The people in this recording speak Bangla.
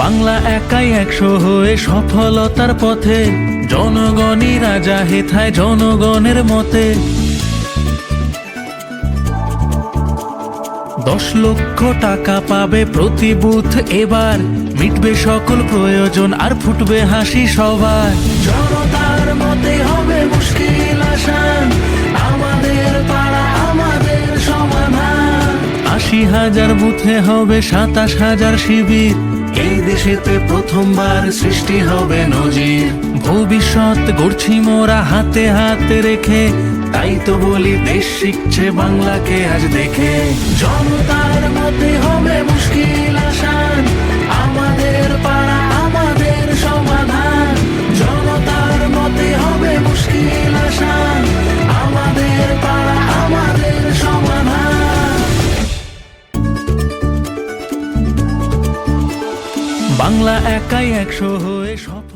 বাংলা একাই 100 হয়ে সফলতার পথে, জনগণই রাজা হেথায় জনগণের মতে। 10 লক্ষ টাকা পাবে প্রতি বুথ এবার, মিটবে সকল প্রয়োজন আর ফুটবে হাসি সবার। জনতার মতে হবে মুশকিল আসান, আমাদের পাড়া আমাদের সমাধান। 80,000 বুথে হবে 27,000 শিবির, এই দেশেতে প্রথমবার সৃষ্টি হবে নজির। ভবিষ্যৎ গড়ছি মোরা হাতে হাতে রেখে, তাই তো বলি দেশ শিখছে বাংলাকে আজ দেখে। জনতার মতে হবে মুশকিল আসান, আমাদের পাড়া আমাদের সমাধান। জনতার মতে হবে মুশকিল আসান, আমাদের পাড়া আমাদের সমাধান। বাংলা একাই 100 হয়ে সফল।